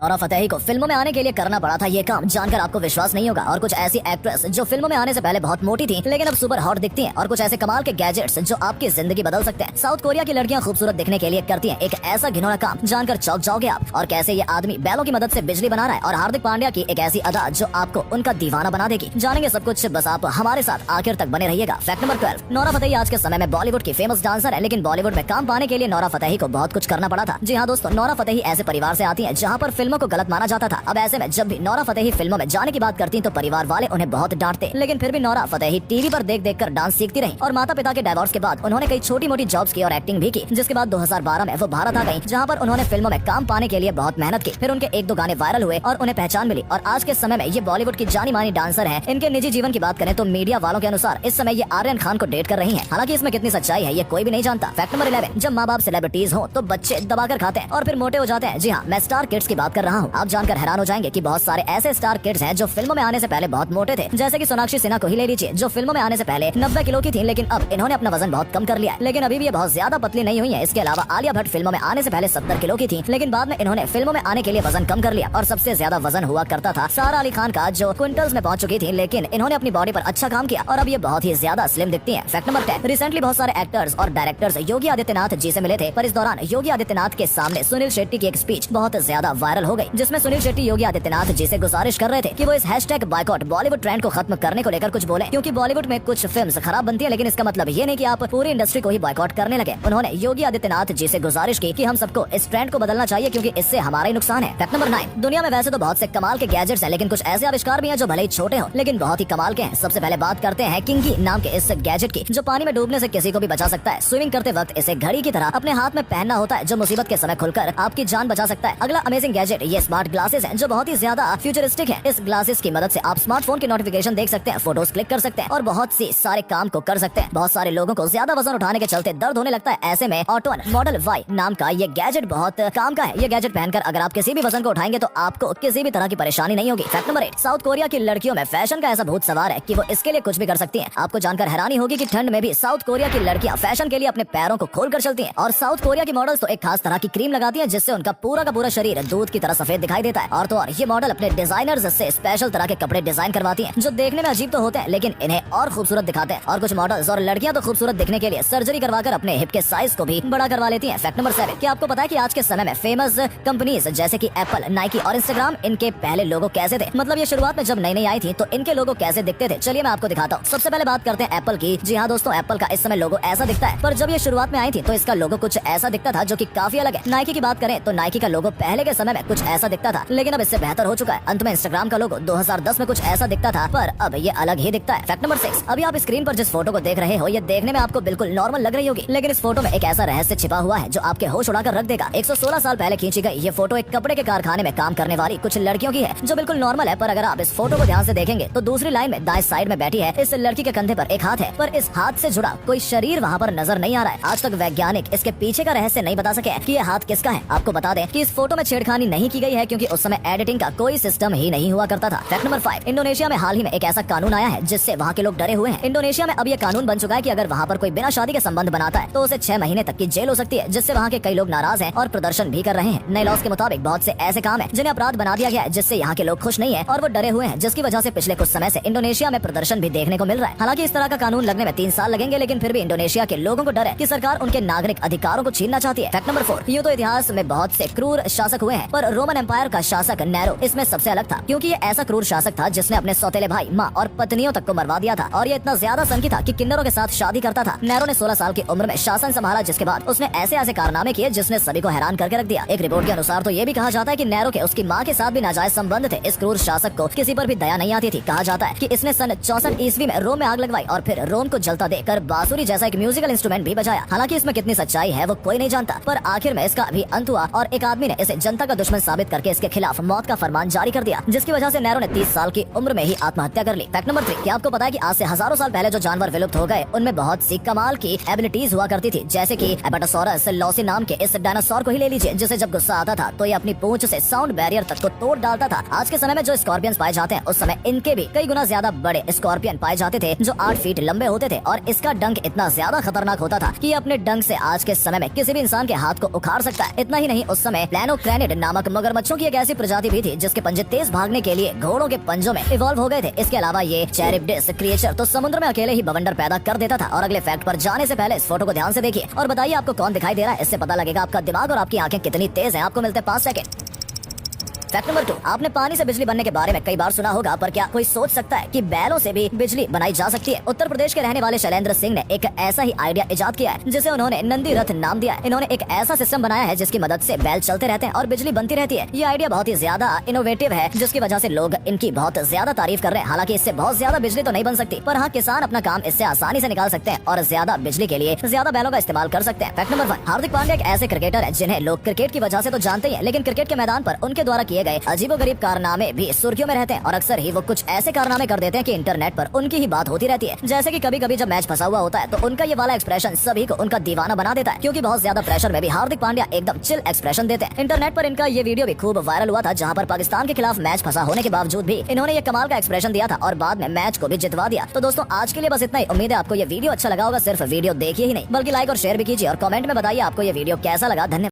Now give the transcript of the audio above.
Nora Fatehi को फिल्मों में आने के लिए करना पड़ा था ये काम, जानकर आपको विश्वास नहीं होगा। और कुछ ऐसी एक्ट्रेस जो फिल्मों में आने से पहले बहुत मोटी थी लेकिन अब सुपर हॉट दिखती हैं, और कुछ ऐसे कमाल के गैजेट्स जो आपकी जिंदगी बदल सकते हैं। साउथ कोरिया की लड़कियां खूबसूरत दिखने के लिए करती हैं एक ऐसा घिनौना काम, जानकर चौंक जाओगे आप। और कैसे ये आदमी बैलों की मदद से बिजली बना रहा है, और हार्दिक पांड्या की एक ऐसी अदा जो आपको उनका दीवाना बना देगी। जानेंगे सब कुछ, बस आप हमारे साथ आखिर तक बने रहिएगा। फैक्ट नंबर 12, नोरा फतेही आज के समय में बॉलीवुड की फेमस डांसर है, लेकिन बॉलीवुड में काम पाने के लिए नोरा फतेही को बहुत कुछ करना पड़ा था। जी हाँ दोस्तों, नोरा फतेही ऐसे परिवार से आती है जहाँ पर फिल्मों को गलत माना जाता था। अब ऐसे में जब भी नोरा फतेही फिल्मों में जाने की बात करती तो परिवार वाले उन्हें बहुत डांटते, लेकिन फिर भी नोरा फतेही टीवी पर देख देख कर डांस सीखती रही। और माता पिता के डिवोर्स के बाद उन्होंने कई छोटी मोटी जॉब्स की और एक्टिंग भी की, जिसके बाद 2012 में वो भारत आ गई, जहाँ पर उन्होंने फिल्मों में काम पाने के लिए बहुत मेहनत की। फिर उनके एक दो गाने वायरल हुए और उन्हें पहचान मिली, और आज के समय में ये बॉलीवुड की जानी मानी डांसर है। इनके निजी जीवन की बात करें तो मीडिया वालों के अनुसार इस समय ये आर्यन खान को डेट कर रही है। हालांकि इसमें कितनी सच्चाई है ये कोई भी नहीं जानता। फैक्ट नंबर 11, जब माँ बाप सेलिब्रिटीज हो तो बच्चे दबाकर खाते हैं और फिर मोटे हो जाते हैं। जी हाँ, मैं स्टार किड्स की बात कर रहा हूँ। आप जानकर हैरान हो जाएंगे कि बहुत सारे ऐसे स्टार किड्स हैं जो फिल्मों में आने से पहले बहुत मोटे थे, जैसे कि सोनाक्षी सिन्हा को ही ले लीजिए, जो फिल्मों में आने से पहले 90 किलो की थी, लेकिन अब इन्होंने अपना वजन बहुत कम कर लिया है। लेकिन अभी भी ये बहुत ज्यादा पतली नहीं हुई है। इसके अलावा आलिया भट्ट फिल्मों में आने से पहले 70 किलो की थी, लेकिन बाद में इन्होंने फिल्मों में आने के लिए वजन कम कर लिया। और सबसे ज्यादा वजन हुआ करता था सारा अली खान का, जो क्विंटल्स में पहुंच चुकी थी, लेकिन इन्होंने अपनी बॉडी पर अच्छा काम किया और अब ये बहुत ही ज्यादा स्लिम दिखती है। फैक्ट नंबर 10, रिसेंटली बहुत सारे एक्टर्स और डायरेक्टर्स योगी आदित्यनाथ जी से मिले थे, पर इस दौरान योगी आदित्यनाथ के सामने सुनील शेट्टी की एक स्पीच बहुत ज्यादा वायरल हो गई, जिसमें सुनील शेट्टी योगी आदित्यनाथ जी से गुजारिश कर रहे थे कि वो इस हैशटैग बॉयकॉट बॉलीवुड ट्रेंड को खत्म करने को लेकर कुछ बोले, क्योंकि बॉलीवुड में कुछ फिल्म्स खराब बनती है, लेकिन इसका मतलब ये नहीं कि आप पूरी इंडस्ट्री को ही बॉयकॉट करने लगे। उन्होंने योगी आदित्यनाथ जी से गुजारिश की कि हम सबको इस ट्रेंड को बदलना चाहिए, क्योंकि इससे हमारा ही नुकसान है। फैक्ट नंबर 9, दुनिया में वैसे तो बहुत से कमाल के गैजेट्स हैं, लेकिन कुछ ऐसे आविष्कार भी हैं जो भले ही छोटे हो लेकिन बहुत ही कमाल के हैं। सबसे पहले बात करते हैं किंगी नाम के इस गैजेट की, जो पानी में डूबने से किसी को भी बचा सकता है। स्विमिंग करते वक्त इसे घड़ी की तरह अपने हाथ में पहनना होता है, जो मुसीबत के समय खुलकर आपकी जान बचा सकता है। अगला अमेजिंग गैजेट ये स्मार्ट ग्लासेस हैं, जो बहुत ही ज्यादा फ्यूचरिस्टिक है। इस ग्लासेस की मदद से आप स्मार्टफोन की नोटिफिकेशन देख सकते हैं, फोटोज क्लिक कर सकते हैं और बहुत सी सारे काम को कर सकते हैं। बहुत सारे लोगों को ज्यादा वजन उठाने के चलते दर्द होने लगता है, ऐसे में ऑटोन मॉडल वाई नाम का ये गैजेट बहुत काम का है। ये गैजेट पहनकर अगर आप किसी भी वजन को उठाएंगे तो आपको किसी भी तरह की परेशानी नहीं होगी। फैक्ट नंबर 8, साउथ कोरिया की लड़कियों में फैशन का ऐसा भूत सवार है कि वो इसके लिए कुछ भी कर सकती हैं। आपको जानकर हैरानी होगी कि ठंड में भी साउथ कोरिया की लड़कियां फैशन के लिए अपने पैरों को खोल कर चलती हैं। और साउथ कोरिया की मॉडल्स तो एक खास तरह की क्रीम लगाती हैं, जिससे उनका पूरा का पूरा शरीर दूध की तरह सफेद दिखाई देता है। और तो और ये मॉडल अपने डिजाइनर्स से स्पेशल तरह के कपड़े डिजाइन करवाती हैं, जो देखने में अजीब तो होते हैं लेकिन इन्हें और खूबसूरत दिखाते हैं। और कुछ मॉडल्स और लड़कियां तो खूबसूरत दिखने के लिए सर्जरी करवाकर अपने हिप के साइज को भी बड़ा करवा लेती हैं। फैक्ट नंबर 7, क्या आपको पता है कि आज के समय में फेमस कंपनीज जैसे कि एप्पल, नाइकी और इंस्टाग्राम, इनके पहले लोगो कैसे थे? मतलब ये शुरुआत में जब नई नई आई थी तो इनके लोगो कैसे दिखते थे, चलिए मैं आपको दिखाता हूँ। सबसे पहले बात करते हैं एप्पल की। जी हाँ दोस्तों, एप्पल का इस समय लोगो ऐसा दिखता है, पर जब ये शुरुआत में आई थी तो इसका लोगो कुछ ऐसा दिखता था, जो कि काफी अलग है। नाइकी की बात करें तो नाइकी का लोगो पहले के समय में कुछ ऐसा दिखता था, लेकिन अब इससे बेहतर हो चुका है। अंत में इंस्टाग्राम का लोगो 2010 में कुछ ऐसा दिखता था, पर अब ये अलग ही दिखता है। फैक्ट नंबर 6, अभी आप स्क्रीन पर जिस फोटो को देख रहे हो ये देखने में आपको बिल्कुल नॉर्मल लग रही होगी, लेकिन इस फोटो में एक ऐसा रहस्य छिपा हुआ है जो आपके होश उड़ाकर रख देगा। 116 साल पहले खींची गई ये फोटो एक कपड़े के कारखाने में काम करने वाली कुछ लड़कियों की है, जो बिल्कुल नॉर्मल है। पर अगर आप इस फोटो को ध्यान से देखेंगे तो दूसरी लाइन में दाएं साइड में बैठी है इस लड़की के कंधे पर एक हाथ है, पर इस हाथ से जुड़ा कोई शरीर वहाँ पर नजर नहीं आ रहा है। आज तक वैज्ञानिक इसके पीछे का रहस्य नहीं बता सके कि ये हाथ किसका है। आपको बता दें कि इस फोटो में छेड़खानी नहीं की गई है, क्योंकि उस समय एडिटिंग का कोई सिस्टम ही नहीं हुआ करता था। फैक्ट नंबर 5, इंडोनेशिया में हाल ही में एक ऐसा कानून आया है जिससे वहाँ के लोग डरे हुए हैं। इंडोनेशिया में अब ये कानून बन चुका है कि अगर वहाँ पर कोई बिना शादी के संबंध बनाता है तो उसे 6 महीने तक की जेल हो सकती है, जिससे वहाँ के कई लोग नाराज हैं और प्रदर्शन भी कर रहे हैं। नए लॉस के मुताबिक बहुत से ऐसे काम हैं जिन्हें अपराध बना दिया गया है, जिससे यहाँ के लोग खुश नहीं है और वो डरे हुए हैं, जिसकी वजह से पिछले कुछ समय से इंडोनेशिया में प्रदर्शन भी देखने को मिल रहा है। हालांकि इस तरह का कानून लगने में 3 साल लगेंगे, लेकिन फिर भी इंडोनेशिया के लोगों को डर है कि सरकार उनके नागरिक अधिकारों को छीनना चाहती है। फैक्ट नंबर 4, यूँ तो इतिहास में बहुत से क्रूर शासक हुए हैं, पर रोमन एम्पायर का शासक नेरो इसमें सबसे अलग था, क्योंकि ये ऐसा क्रूर शासक था जिसने अपने सौतेले भाई, माँ और पत्नियों तक को मरवा दिया था। और ये इतना ज्यादा सनकी था कि किन्नरों के साथ शादी करता था। नेरो ने 16 साल की उम्र में शासन संभाला, जिसके बाद उसने ऐसे ऐसे कारनामे किए जिसने सभी को हैरान करके रख दिया। एक रिपोर्ट के अनुसार तो ये भी कहा जाता है कि नेरो के उसकी माँ के साथ भी नाजायज संबंध थे। इस क्रूर शासक को किसी पर भी दया नहीं आती थी। कहा जाता है कि इसने सन 64 ईस्वी में रोम में आग लगवाई और फिर रोम को जलता देखकर बांसुरी जैसा एक म्यूजिकल इंस्ट्रूमेंट भी बजाया। हालांकि इसमें कितनी सच्चाई है वो कोई नहीं जानता, पर आखिर में इसका भी अंत हुआ और एक आदमी ने इसे जनता का दुश्मन साबित करके इसके खिलाफ मौत का फरमान जारी कर दिया, जिसकी वजह से नेरो ने 30 साल की उम्र में ही आत्महत्या कर ली। फैक्ट नंबर 3, क्या आपको पता है कि आज से हजारों साल पहले जो जानवर विलुप्त हो गए उनमें बहुत सी कमाल की एबिलिटीज हुआ करती थी, जैसे कि एपेटोसॉरस लॉसी नाम के इस डायनासोर को ही ले लीजिए, जिसे जब गुस्सा आता था तो ये अपनी पूंछ से साउंड बैरियर तक को तोड़ डालता था। आज के समय में जो स्कॉर्पियंस पाए जाते हैं उस समय इनके भी कई गुना ज्यादा बड़े स्कॉर्पियन पाए जाते थे, जो 8 फीट लंबे होते थे और इसका डंक इतना ज्यादा खतरनाक होता था कि अपने डंक से आज के समय में किसी भी इंसान के हाथ को उखाड़ सकता है। इतना ही नहीं, उस समय प्लैनोक्रेनिड नामक मगरमच्छों की एक ऐसी प्रजाति भी थी जिसके पंजे तेज भागने के लिए घोड़ों के पंजों में इवॉल्व हो गए थे। इसके अलावा ये चैरिप्टिस क्रिएचर तो समुद्र में अकेले ही बवंडर पैदा कर देता था। और अगले फैक्ट पर जाने से पहले इस फोटो को ध्यान से देखिए और बताइए आपको कौन दिखाई दे रहा है। इससे पता लगेगा आपका दिमाग और आपकी आंखें कितनी तेज हैं। आपको मिलते हैं 5 सेकंड। फैक्ट नंबर 2, आपने पानी से बिजली बनने के बारे में कई बार सुना होगा, पर क्या कोई सोच सकता है कि बैलों से भी बिजली बनाई जा सकती है? उत्तर प्रदेश के रहने वाले शैलेंद्र सिंह ने एक ऐसा ही आइडिया इजाद किया है जिसे उन्होंने नंदी रथ नाम दिया है। इन्होंने एक ऐसा सिस्टम बनाया है जिसकी मदद से बैल चलते रहते हैं और बिजली बनती रहती है। ये आइडिया बहुत ही ज्यादा इनोवेटिव है जिसकी वजह से लोग इनकी बहुत ज्यादा तारीफ कर रहे हैं। हालांकि इससे बहुत ज्यादा बिजली तो नहीं बन सकती, पर हाँ किसान अपना काम इससे आसानी से निकाल सकते हैं और ज्यादा बिजली के लिए ज्यादा बैलों का इस्तेमाल कर सकते हैं। फैक्ट नंबर 1, हार्दिक पांड्या एक ऐसे क्रिकेटर है जिन्हें लोग क्रिकेट की वजह से तो जानते ही हैं, लेकिन क्रिकेट के मैदान पर उनके द्वारा किए गए अजीबोगरीब कारनामे भी सुर्खियों में रहते हैं। और अक्सर ही वो कुछ ऐसे कारनामे कर देते हैं कि इंटरनेट पर उनकी ही बात होती रहती है। जैसे कि कभी कभी जब मैच फंसा हुआ होता है तो उनका ये वाला एक्सप्रेशन सभी को उनका दीवाना बना देता है, क्योंकि बहुत ज्यादा प्रेशर में भी हार्दिक पांड्या एकदम चिल एक्सप्रेशन देते हैं। इंटरनेट पर इनका ये वीडियो भी खूब वायरल हुआ था, जहाँ पर पाकिस्तान के खिलाफ मैच फंसा होने के बावजूद भी इन्होंने ये कमाल का एक्सप्रेशन दिया था और बाद में मैच को भी जितवा दिया। तो दोस्तों आज के लिए बस इतना ही। उम्मीद है आपको ये वीडियो अच्छा लगा होगा। सिर्फ वीडियो देखिए ही नहीं बल्कि लाइक और शेयर भी कीजिए और कमेंट में बताइए आपको ये वीडियो कैसा लगा। धन्यवाद।